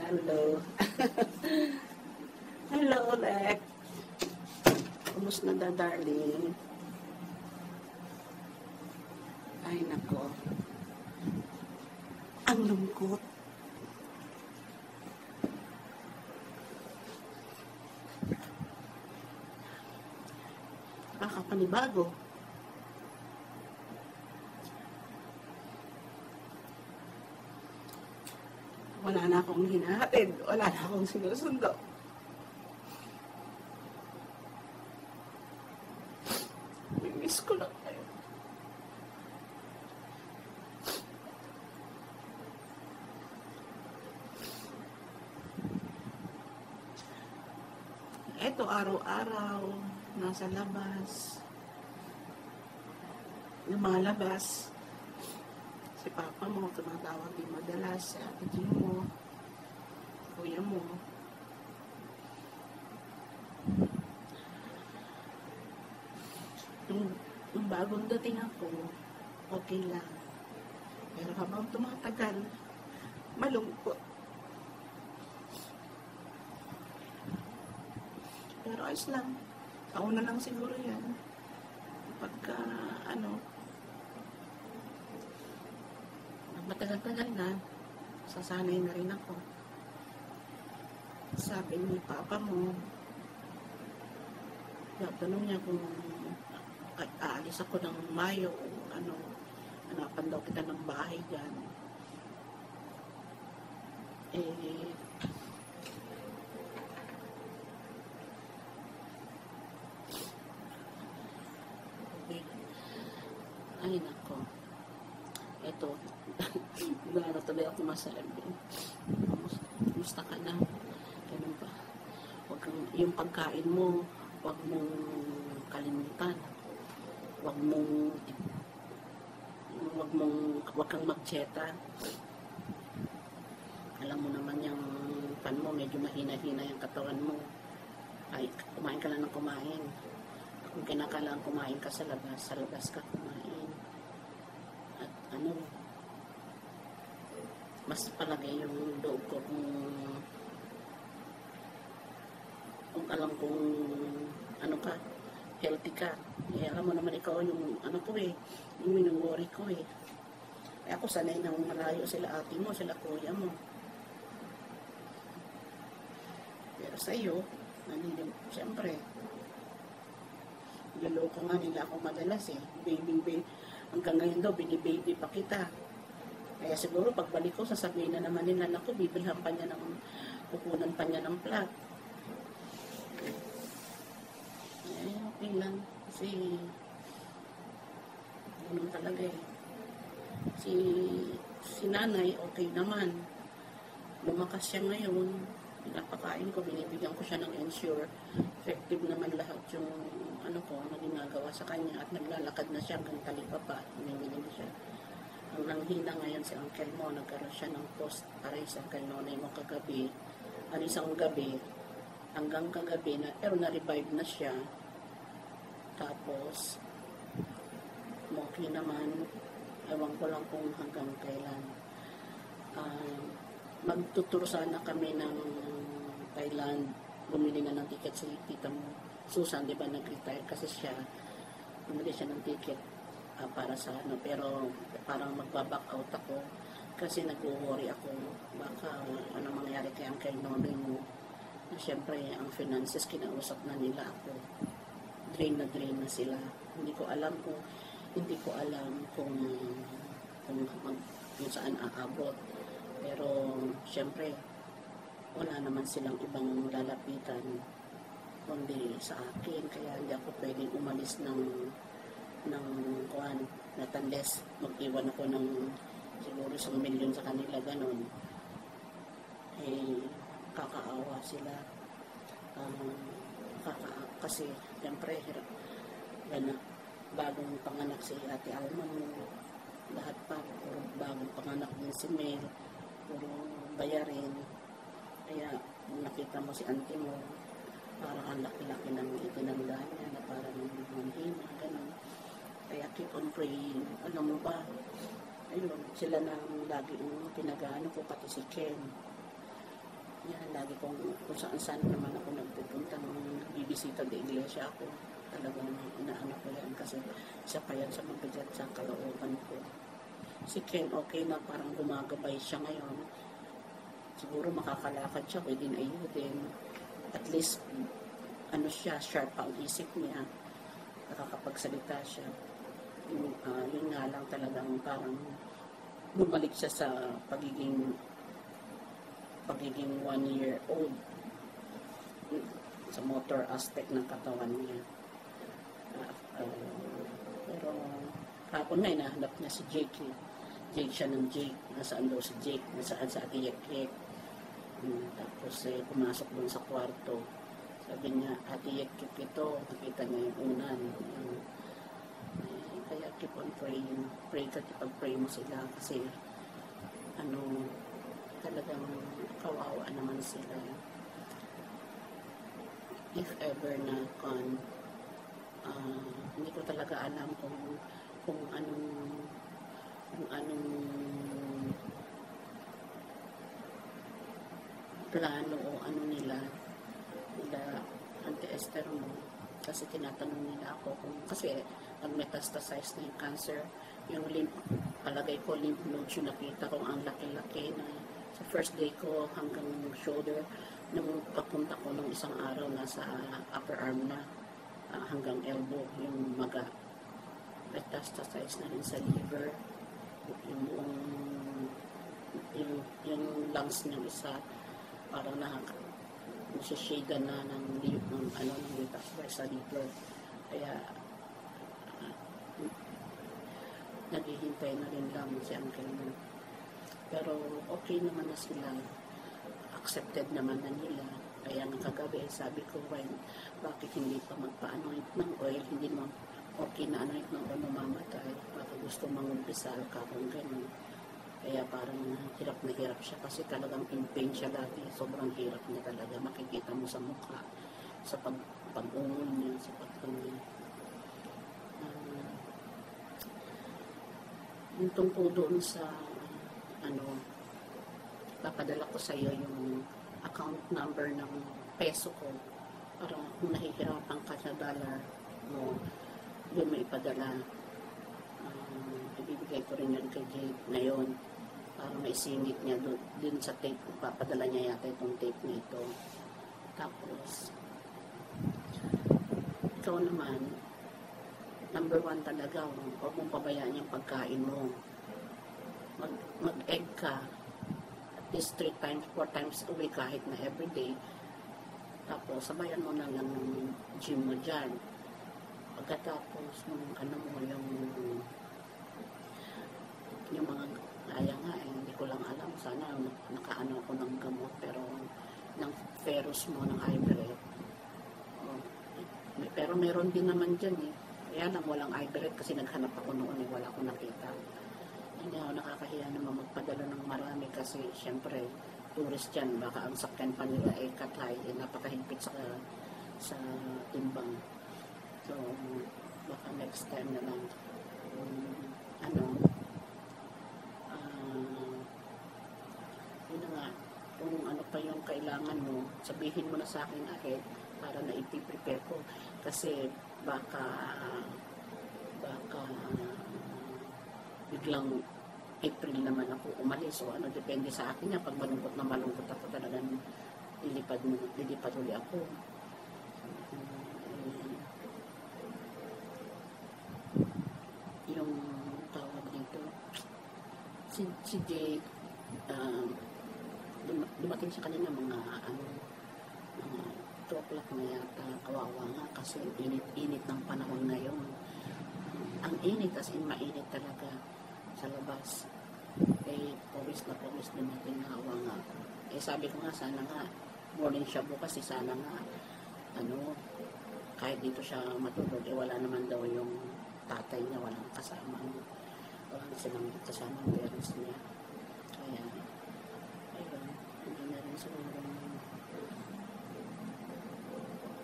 Hello. Hello ulit. Kumusta na darling? Ay nako. Ang lungkot. Nakakapanibago. Wala na akong hinahatid. Wala na akong sinusundo. Miss ko lang kayo. Eto, araw-araw, nasa labas. Lumalabas. Si Papa mo, tumatawag din madalas. Si Ate Jean mo. Kuya mo. Yung bagong dating ako, okay lang. Pero habang tumatagal, malungkot. Pero ayos lang. Ako na lang siguro yan. Pagka, matagal-tagal na, sasanay na rin ako. Sabi ni Papa mo, tanong niya kung aalis ako ng Mayo o hanapan daw kita ng bahay dyan. Ay nako. Eto, na tuloy ako masabi. Kumusta ka na? Ganun pa. Yung pagkain mo, huwag mong kalimutan. Huwag kang magtseta. Alam mo naman yung pan mo, medyo mahina-hina yung katawan mo. Ay, kumain ka lang ng kumain. Kung kinakailangan kumain ka sa labas ka kumain. At mas palagay yung loob ko kung alam kong ka, healthy ka. Alam mo naman ikaw yung yung worry ko eh. Ako sanay nang malayo sila ate mo, sila kuya mo. Pero sa'yo, siyempre, niloloko nga nila ako madalas eh. Baby. Hanggang ngayon daw, bini-baby pa kita. Kaya siguro pagbalik ko, sasabihin na naman nila, naku, bibilhan pa niya kukunan pa niya ng plot. Okay lang. Kasi, ganun talaga eh. Si nanay, okay naman. Lumakas siya ngayon. Pinapakain ko, binibigyan ko siya ng ensure. Effective naman lahat yung na ginagawa sa kanya at naglalakad na siya hanggang talipapa. Humingi siya. Ang nanghina ngayon si uncle mo, nagkaroon siya ng post para sa uncle nonay mo kagabi. Isang gabi, hanggang kagabi, pero na-revive na siya. Tapos, okay naman. Ewan ko lang kung hanggang kailan. Magtuturo sana kami ng Thailand. Bumili na ng ticket si tita mo. Susan, di ba, nag-retire kasi siya. Bumili siya ng ticket para sa pero parang magbaback out ako kasi nag-worry ako. Baka mangyari kay Uncle Nonoy mo. Na syempre, ang finances, kinausap na nila ako. Drain na sila. Hindi ko alam kung saan aabot. Pero, syempre, wala naman silang ibang lalapitan kundi sa akin. Kaya hindi ako pwedeng umalis ng natandes. Mag-iwan ako ng siguro 1 milyon sa kanila, ganon. Kakaawa sila. Kasi, syempre, bagong panganak si Ate Alma mo. Lahat pa, puro bagong panganak din si Mel. Puro bayarin. Kaya, nakita mo si auntie mo, parang ang laki-laki ng itinanda niya na parang manghina, gano'n. Kaya keep on praying. Alam mo ba, ayun, sila nang lagi yung pinag-ano ko, pati si Ken. Yan, lagi kung saan naman ako nagpupunta nung bibisita de iglesia ako. Talagang inaano ko yan kasi isa pa yan sa mabigat sa kalooban ko. Si Ken, okay na, parang gumagabay siya ngayon. Siguro makakalakad siya, pwede na ayudin. At least, ano siya, sharp ang isip niya. Nakakapagsalita siya. Yun nga lang talagang parang bumalik siya sa pagiging 1-year-old sa motor aspect ng katawan niya. Pero hapon na hinahanap niya si Jake. Jake siya ng Jake. Nasaan daw si Jake? Nasaan sa Ate Yek-Yek? Tapos pumasok dun sa kwarto. Sabi niya, Ate Yek-Yek ito. Nakita niya yung unan. Kaya keep on praying. Pray ka, pag-pray mo sila kasi talagang kawawa naman sila. If ever na hindi ko talaga alam kung anong plano o ano nila Auntie Esther mo, kasi tinatanong nila ako kasi nag-metastasize na yung cancer, yung palagay ko lymph nodes yung nakita ko ang laki-laki na sa first day ko hanggang shoulder. Nung papunta ko nung isang araw nasa upper arm na hanggang elbow yung maga. Metastasize na rin sa liver, yung lungs ng isa parang nasishade na ng metastasize sa liver. Kaya naghihintay na rin lang si Uncle mo. Pero okay naman na sila. Accepted naman na nila. Kaya ng kagabi, sabi ko, bakit hindi pa magpa-anoint ng oil? Hindi naman okay na anoint ng oil, mamamatay. Baka gusto mangumpisal ka kung gano'n. Kaya parang hirap na hirap siya kasi talagang in pain siya dati. Sobrang hirap niya talaga. Makikita mo sa mukha, sa pag-ungol niya, sa pagkangin. Yung tungkol doon sa papadala ko sa iyo yung account number ng peso ko para kung nahihirapan ka sa dollar mo, doon may ipadala. Ibibigay ko rin yun kay Jade ngayon para maisingit niya doon sa tape. Papadala niya yata itong tape na ito. Tapos ikaw naman, number 1 talaga, huwag mong pabayaan yung pagkain mo. Mag-egg ka at least 3 times, 4 times a week kahit na everyday. Tapos sabayan mo na lang ng gym mo dyan. Pagkatapos yung yung mga nga hindi ko lang alam, sana nakaano ako ng gamot, pero ng ferrous mo, ng ivory. Pero meron din naman dyan kaya lang walang ivory kasi naghanap ako noon wala akong nakita. Hindi ako nakakahiya naman magpadala ng marami kasi syempre tourist yan, baka ang sakyan pa nila katay, napakahigpit sa timbang. So baka next time na lang yun na nga, kung ano pa yung kailangan mo, sabihin mo na sa akin ahead para na ipiprepare ko kasi baka biglang April naman ako umalis o depende sa akin pag malungkot na malungkot ako talagang lilipad ulit ako. Yung tawag dito si Jay, dumating sa kanina mga 2 o'clock na yata. Kawawa nga kasi init ng panahon ngayon. Ang init, as in mainit talaga sa labas. Pawis dumating, hawa nga. Sabi ko nga, sana nga morning siya bukas, sana nga kahit dito siya matulog, wala naman daw yung tatay niya, walang kasama. Wala silang kasama ang parents niya. Kaya ayun, hindi na rin siguro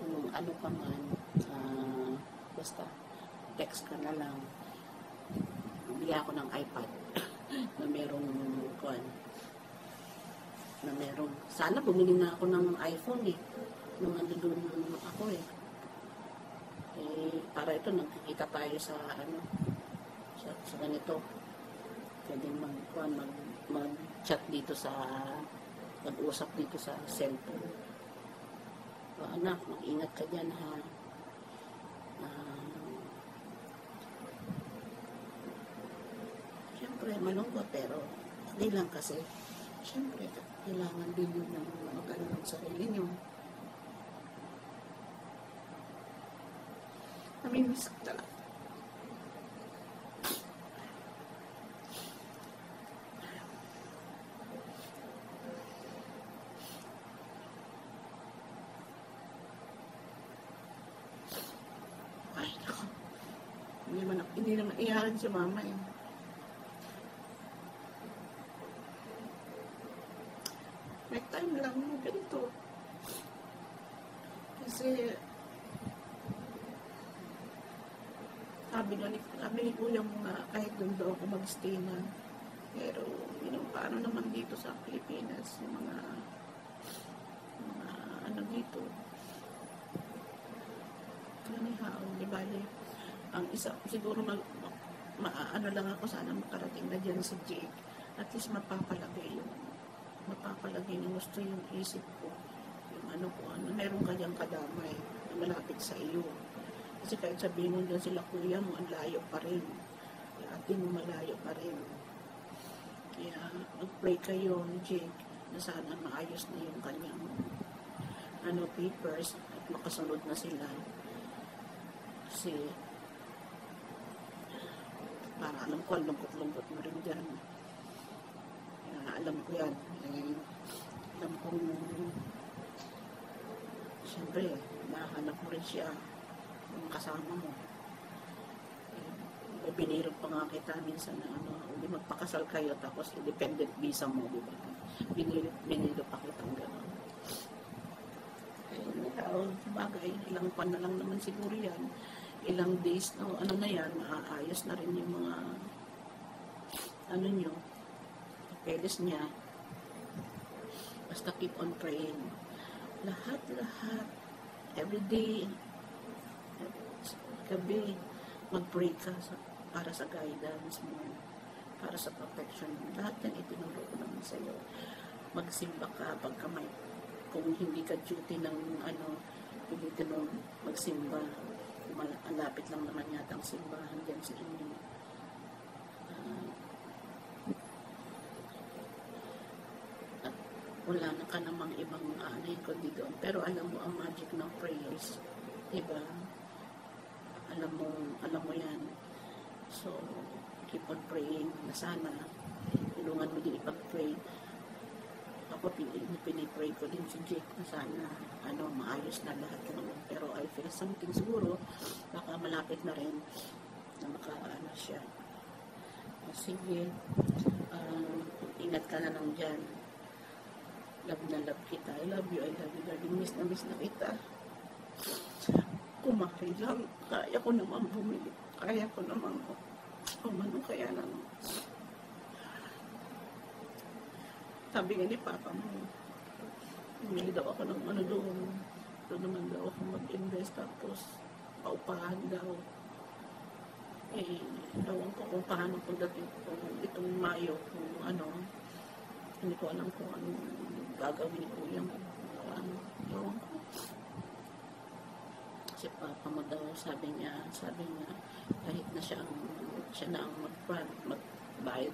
kung ano pa man, basta text ka na lang. Bili ako ng iPad na merong na meron. Sana bumili na ako ng iPhone eh. Nung andun ako eh. Para ito, nagkikita tayo sa sa ganito. Pwede mag-chat dito mag-usap dito sa cellphone. So, anak, mag-ingat ka dyan ha. Siyempre, malungkot pero hindi lang kasi. Siyempre, kailangan din yun ng mag-ano ng sarili nyo. Namimiss ko talaga. Ay, naku. Hindi naman iyakan si mama eh. May time lang mo ganito. Kasi sabi ni kuya mo nga, kahit doon daw ako mag-stay na. Pero, paano naman dito sa Pilipinas, yung mga ano dito. Anyhow, di bali, ang isa, siguro ano lang ako, sana makarating na dyan si Jake. At least mapapalagay ng gusto yung isip ko. Yung meron ka diyang kadamay na malapit sa iyo. Kasi kahit sabihin mo dyan sila kuya mo, ang layo pa rin. Ate mo malayo pa rin. Kaya mag-pray kayo ni Jake na sana maayos na yung kanyang papers at makasunod na sila. Kasi para alam ko, lungkot-lungkot mo rin dyan. Alam ko yan. Alam ko siyempre, mahanap mo rin siya yung kasama mo. Binirog pa nga kita minsan na hindi magpakasal kayo tapos independent visa mo, di ba? Binirog pa kitang gano'n. Sabagay, ilang pan na lang naman siguro yan. Ilang days, na yan, maaayos na rin yung mga nyo, papeles niya. Basta keep on praying. Lahat, everyday, gabi, mag-pray ka para sa guidance mo, para sa protection mo. Lahat yan itinuro ko naman sa iyo. Magsimba ka pagka kung hindi ka duty ng pilitin mo magsimba. Malapit lang naman yata ang simbahan dyan sa inyo. At wala na ka namang ibang kundi doon. Pero alam mo ang magic ng prayers. Diba? Alam mo yan. So, keep on praying na sana tulungan mo din ipag-pray. Ako, pinipray ko din si Jake na sana maayos na lahat naman. Pero I feel something siguro baka malapit na rin na siya. Sige, ingat ka na lang dyan. Love na love kita. I love you, darling. Miss na kita. Kumari lang. Kaya ko naman bumili. Kaya ko naman kaya lang. Sabi nga ni Papa mo, bumili daw ako ng doon. Doon naman daw ako mag-invest tapos paupahan daw. Ewan ko kung paano kung itong Mayo, kung hindi ko alam kung anong gagawin ko yung ewan ko. Si Papa mo daw, sabi niya, kahit na siya na ang magbayad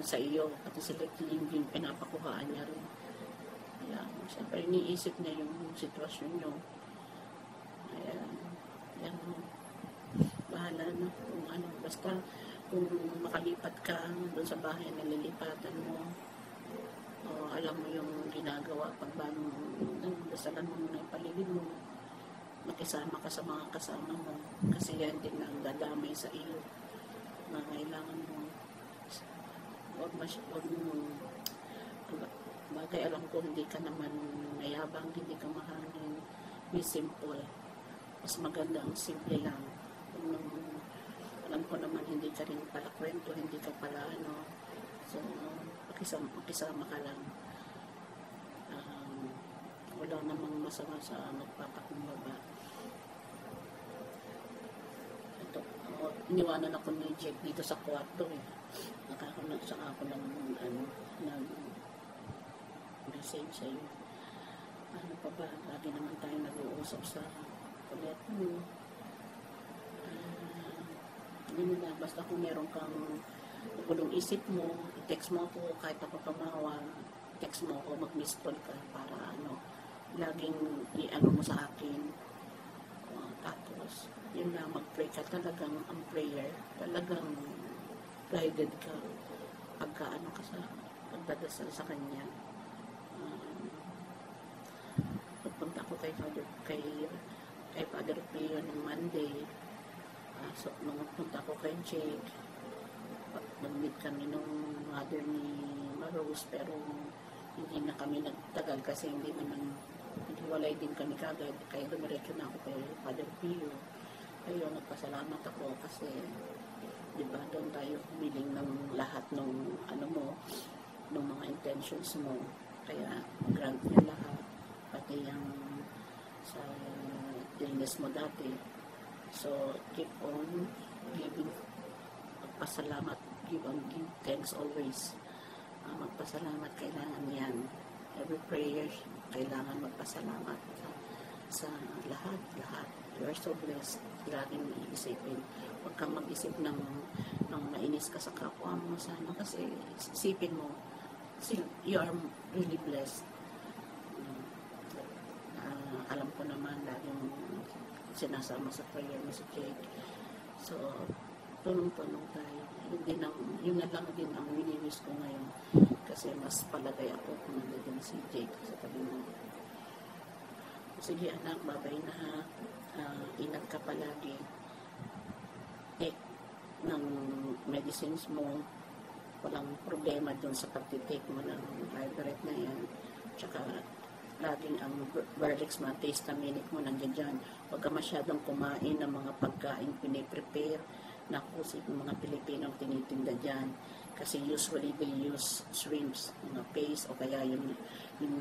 sa iyo, pati sa yung pinapakuhaan niya rin. Kaya, siyempre, iniisip niya yung sitwasyon niyo. Ayan, bahala na kung basta kung makalipat ka doon sa bahay na nililipatan mo, alam mo yung ginagawa pag dasalan mo na yung paligid mo, makisama ka sa mga kasama mo, kasi yan din ang dadamay sa iyo na kailangan mo. Huwag mo bagay, alam ko hindi ka naman mayabang, hindi ka mahalin, be simple. Mas maganda ang simple lang. Alam ko naman hindi ka rin pala kwento, hindi ka pala so makisama ka lang. masama sa nagpapakumbaba. Ito, iniwanan ako ni Jake dito sa kwarto eh. Saka ako ng message sa'yo. Ano pa ba? Lagi naman tayo nag-uusap sa telepono. Yun na, basta kung meron kang gulong isip mo, text mo ako kahit ako pamawa, text mo ako, mag-miss call ka para laging i-ano mo sa akin. Tapos, yun na, mag-pray ka talagang, ang prayer, talagang guided ka pagka ka sa pagdadasal sa Kanya. Pagpunta ko kay Father Pio ng Monday. So, nung punta ko kay Jake, nag-meet kami nung mother ni Marose, pero hindi na kami nagtagal kasi hiwalay din kami kagad, kaya dumiretso na ako kay Father Pio. Ayun, nagpasalamat ako kasi diba doon tayo humiling ng lahat ng ng mga intentions mo, kaya grant niya lahat, pati yung sa illness mo dati. So, keep on giving, magpasalamat, give thanks always. Magpasalamat, kailangan yan. Every prayer, kailangan magpasalamat sa lahat. You are so blessed. Laging iisipin. Huwag kang mag-isip ng nainis ka sa kapwa mo sana, kasi isipin mo, you are really blessed. Alam ko naman, laging sinasama sa prayer mo si Jake. So, tulong-tulong tayo. Yun na lang din ang wini-wish ko ngayon. Kasi mas palagay ako kung nandiyan si Jake sa tabi mo. Sige anak, babay na ha. Ingat ka palagi. Take ng medicines mo. Walang problema dun sa pagtitake mo ng Liberate na yan. Tsaka, laging ang Berlex Antihistaminic mo nandiyan dyan. Huwag ka masyadong kumain ng mga pagkain piniprepare na kusip ng mga Pilipino ang tinitinda dyan. Kasi usually they use shrimps, mga paste, o kaya yung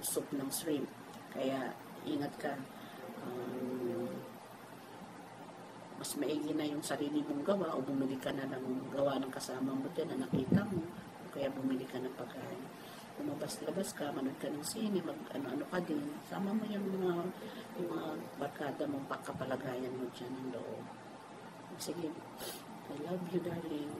soup ng shrimp. Kaya ingat ka. Mas maigi na yung sarili mong gawa, o bumili ka na ng gawa ng kasama mo dyan na nakita mo, o kaya bumili ka ng pagkain. Lumabas-labas ka, manood ka ng sine, ano ka din, sama mo yung mga barkada mong pagkapalagayan mo dyan ng loob. Sige, I love you darling.